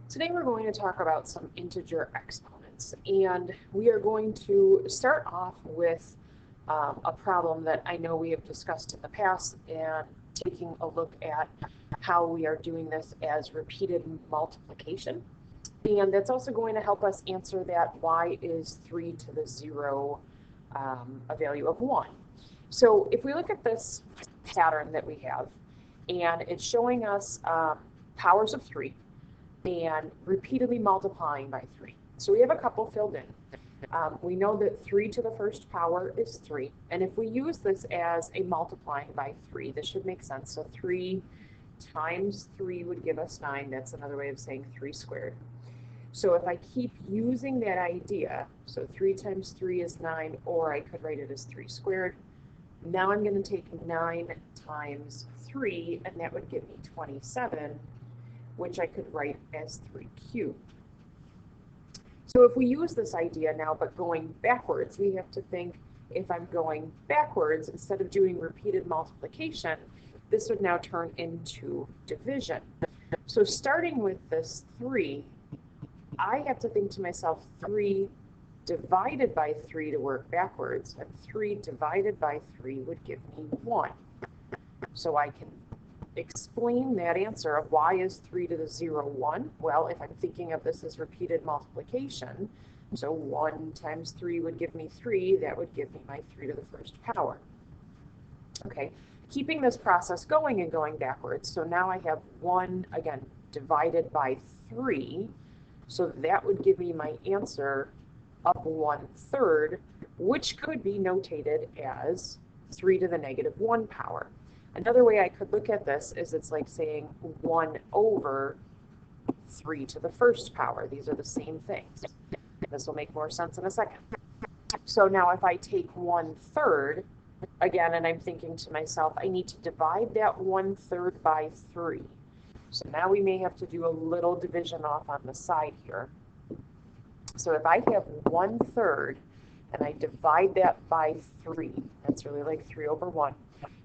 Today we're going to talk about some integer exponents, and we are going to start off with a problem that I know we have discussed in the past, and taking a look at how we are doing this as repeated multiplication. And that's also going to help us answer that y is 3 to the 0, a value of 1. So if we look at this pattern that we have, and it's showing us powers of 3, and repeatedly multiplying by 3. So we have a couple filled in. We know that 3 to the first power is 3. And if we use this as a multiplying by 3, this should make sense. So 3 times 3 would give us 9. That's another way of saying 3 squared. So if I keep using that idea, so 3 times 3 is 9, or I could write it as 3 squared. Now I'm going to take 9 times 3, and that would give me 27. Which I could write as 3 cubed. So if we use this idea now, but going backwards, we have to think if I'm going backwards, instead of doing repeated multiplication, this would now turn into division. So starting with this 3, I have to think to myself 3 divided by 3 to work backwards, and 3 divided by 3 would give me 1. So I can explain that answer of y is 3 to the 0, 1. Well, if I'm thinking of this as repeated multiplication, so 1 times 3 would give me 3. That would give me my 3 to the first power. Okay, keeping this process going and going backwards. So now I have 1, again, divided by 3. So that would give me my answer of 1/3, which could be notated as 3 to the negative 1 power. Another way I could look at this is it's like saying 1/3 to the first power. These are the same things. This will make more sense in a second. So now if I take 1/3, again, and I'm thinking to myself, I need to divide that 1/3 by 3. So now we may have to do a little division off on the side here. So if I have 1/3 and I divide that by 3, that's really like 3 over 1.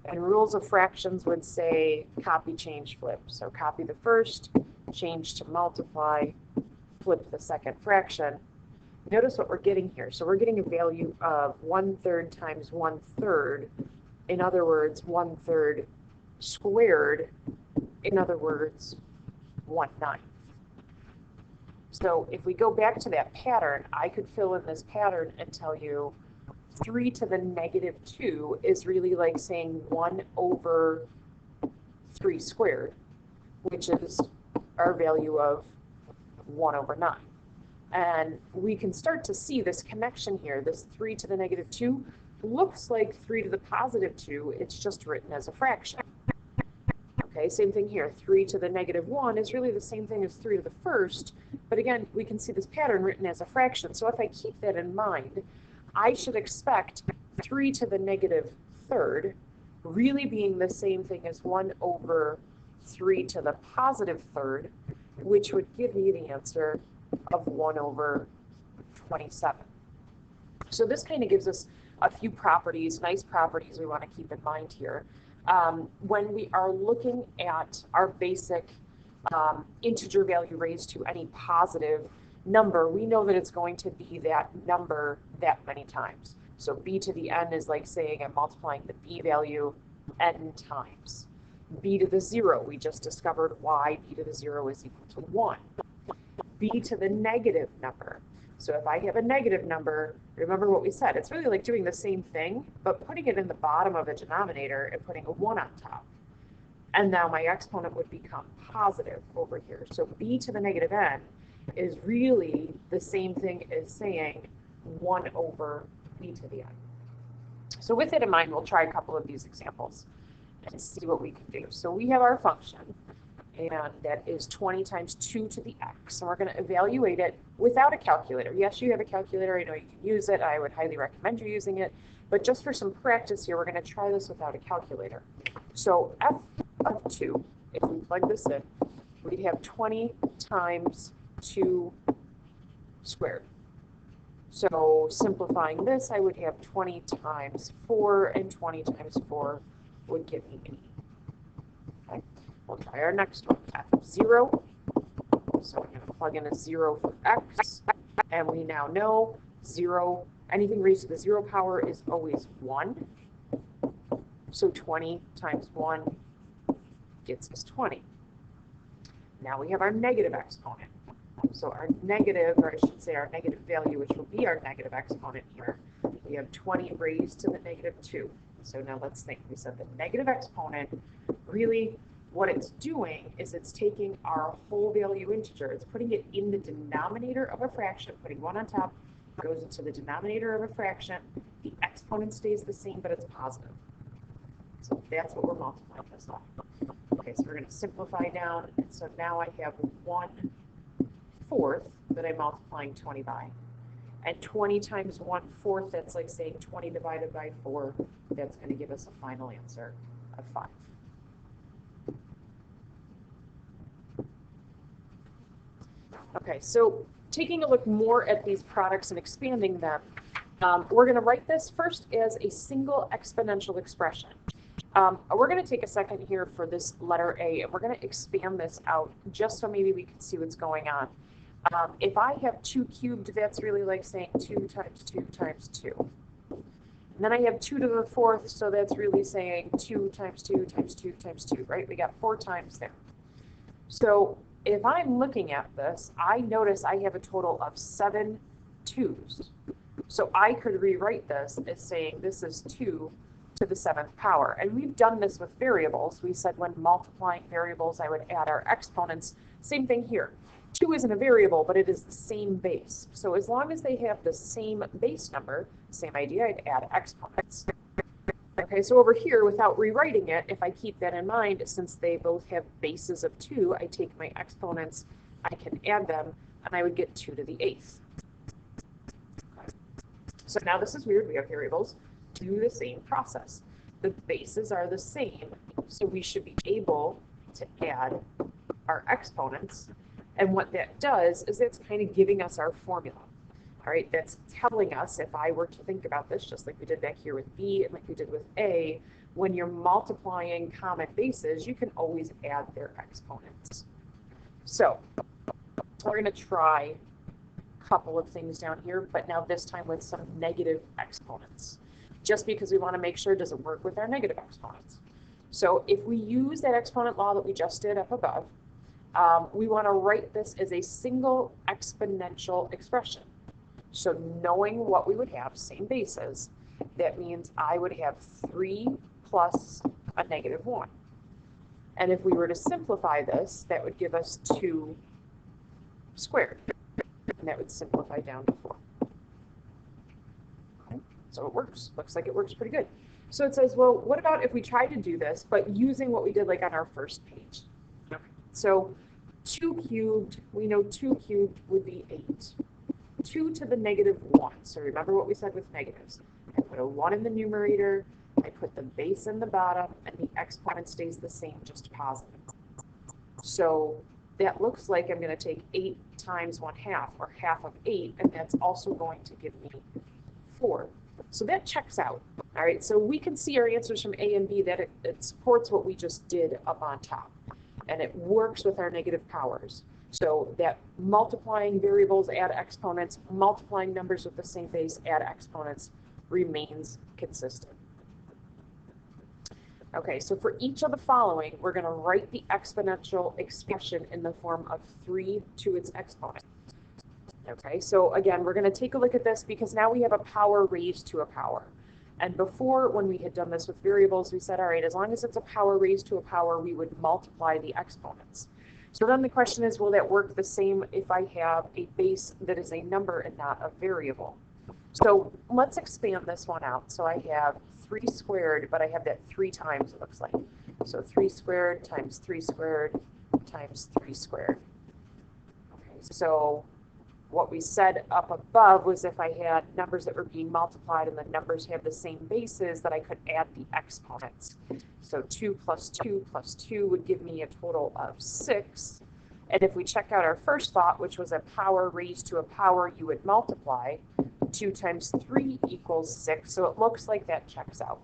And rules of fractions would say copy, change, flip. So copy the first, change to multiply, flip the second fraction. Notice what we're getting here. So we're getting a value of 1/3 times 1/3. In other words, 1/3 squared. In other words, 1/9. So if we go back to that pattern, I could fill in this pattern and tell you 3 to the negative 2 is really like saying 1/3 squared, which is our value of 1/9. And we can start to see this connection here. This 3 to the negative 2 looks like 3 to the positive 2. It's just written as a fraction. Okay, same thing here. 3 to the negative 1 is really the same thing as 3 to the first. But again, we can see this pattern written as a fraction. So if I keep that in mind, I should expect 3 to the negative 3rd really being the same thing as 1/3 to the positive 3rd, which would give me the answer of 1/27. So this kind of gives us a few properties, nice properties we want to keep in mind here. When we are looking at our basic integer value raised to any positive number, we know that it's going to be that number that many times. So b to the n is like saying I'm multiplying the b value n times. B to the 0, we just discovered why b to the 0 is equal to 1. B to the negative number. So if I have a negative number, remember what we said, it's really like doing the same thing, but putting it in the bottom of a denominator and putting a 1 on top. And now my exponent would become positive over here. So b to the negative n is really the same thing as saying 1/b to the n. So with it in mind, we'll try a couple of these examples and see what we can do. So we have our function, and that is 20 times 2 to the x. And we're going to evaluate it without a calculator. Yes, you have a calculator. I know you can use it. I would highly recommend you using it. But just for some practice here, we're going to try this without a calculator. So f of 2, if we plug this in, we'd have 20 times 2 squared. So simplifying this, I would have 20 times 4, and 20 times 4 would give me 80. Okay, we'll try our next one, f of 0. So we're going to plug in a 0 for x, and we now know 0, anything raised to the 0 power is always 1. So 20 times 1 gets us 20. Now we have our negative exponent. So our negative, or I should say our negative value, which will be our negative exponent here, we have 20 raised to the negative 2. So now let's think. We said the negative exponent, really what it's doing is it's taking our whole value integer, it's putting it in the denominator of a fraction, putting 1 on top, goes into the denominator of a fraction. The exponent stays the same, but it's positive. So that's what we're multiplying this on. Okay, so we're going to simplify down. And so now I have 1/4 that I'm multiplying 20 by. And 20 times 1/4, that's like saying 20 divided by 4. That's going to give us a final answer of 5. Okay, so taking a look more at these products and expanding them, we're going to write this first as a single exponential expression. We're going to take a second here for this letter A, and we're going to expand this out just so maybe we can see what's going on. If I have 2 cubed, that's really like saying 2 times 2 times 2. And then I have 2 to the 4th, so that's really saying 2 times 2 times 2 times 2, right? We got 4 times there. So if I'm looking at this, I notice I have a total of 7 2's. So I could rewrite this as saying this is 2 to the 7th power. And we've done this with variables. We said when multiplying variables, I would add our exponents. Same thing here. 2 isn't a variable, but it is the same base. So as long as they have the same base number, same idea, I'd add exponents. Okay, so over here, without rewriting it, if I keep that in mind, since they both have bases of 2, I take my exponents, I can add them, and I would get 2 to the 8th. Okay. So now this is weird, we have variables. Do the same process. The bases are the same, so we should be able to add our exponents. And what that does is it's kind of giving us our formula. All right, that's telling us, if I were to think about this, just like we did back here with B and like we did with A, when you're multiplying common bases, you can always add their exponents. So we're going to try a couple of things down here, but now this time with some negative exponents, just because we want to make sure it doesn't work with our negative exponents. So if we use that exponent law that we just did up above, we want to write this as a single exponential expression. So knowing what we would have, same bases, that means I would have 3 plus a negative 1. And if we were to simplify this, that would give us 2 squared. And that would simplify down to 4. Okay, so it works. Looks like it works pretty good. So it says, well, what about if we try to do this, but using what we did like on our first page? Okay. So 2 cubed, we know 2 cubed would be 8. 2 to the negative 1. So remember what we said with negatives. I put a 1 in the numerator, I put the base in the bottom, and the exponent stays the same, just positive. So that looks like I'm going to take 8 times 1/2, or half of 8, and that's also going to give me 4. So that checks out. All right, so we can see our answers from A and B that it supports what we just did up on top. And it works with our negative powers. So that multiplying variables add exponents, multiplying numbers with the same base add exponents remains consistent. Okay, so for each of the following, we're going to write the exponential expression in the form of 3 to its exponent. Okay, so again, we're going to take a look at this because now we have a power raised to a power. And before, when we had done this with variables, we said, all right, as long as it's a power raised to a power, we would multiply the exponents. So then the question is, will that work the same if I have a base that is a number and not a variable? So let's expand this one out. So I have 3 squared, but I have that 3 times, it looks like. So 3 squared times 3 squared times 3 squared. Okay, so what we said up above was if I had numbers that were being multiplied and the numbers have the same bases, that I could add the exponents. So 2 plus 2 plus 2 would give me a total of 6. And if we check out our first thought, which was a power raised to a power, you would multiply. 2 times 3 equals 6. So it looks like that checks out.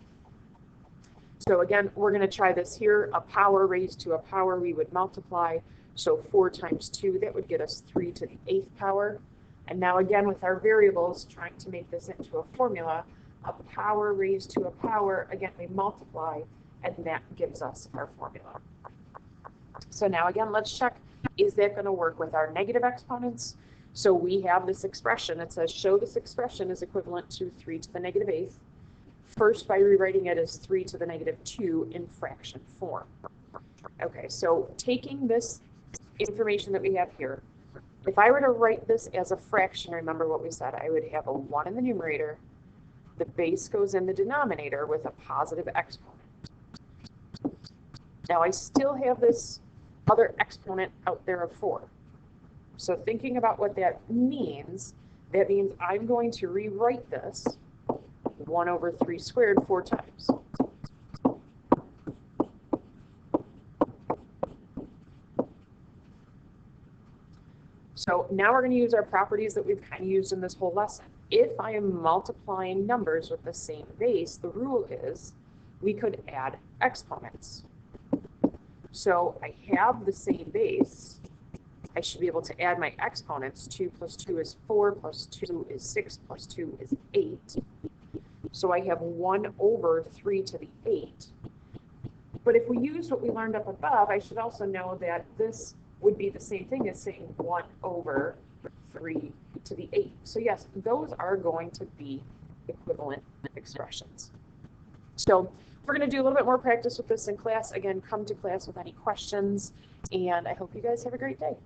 So again, we're going to try this here. A power raised to a power, we would multiply. So 4 times 2, that would get us 3 to the 8th power. And now again with our variables, trying to make this into a formula, a power raised to a power, again we multiply, and that gives us our formula. So now again, let's check, is that going to work with our negative exponents? So we have this expression, it says show this expression is equivalent to 3 to the negative 8th. First, by rewriting it as 3 to the negative 2 in fraction form. Okay, so taking this information that we have here, if I were to write this as a fraction, remember what we said, I would have a 1 in the numerator, the base goes in the denominator with a positive exponent. Now I still have this other exponent out there of 4. So thinking about what that means I'm going to rewrite this 1 over 3 squared 4 times. So now we're going to use our properties that we've kind of used in this whole lesson. If I am multiplying numbers with the same base, the rule is we could add exponents. So I have the same base. I should be able to add my exponents. 2 plus 2 is 4, plus 2 is 6, plus 2 is 8. So I have 1 over 3 to the 8. But if we use what we learned up above, I should also know that this would be the same thing as saying 1 over 3 to the 8. So yes, those are going to be equivalent expressions. So we're going to do a little bit more practice with this in class. Again, come to class with any questions, and I hope you guys have a great day.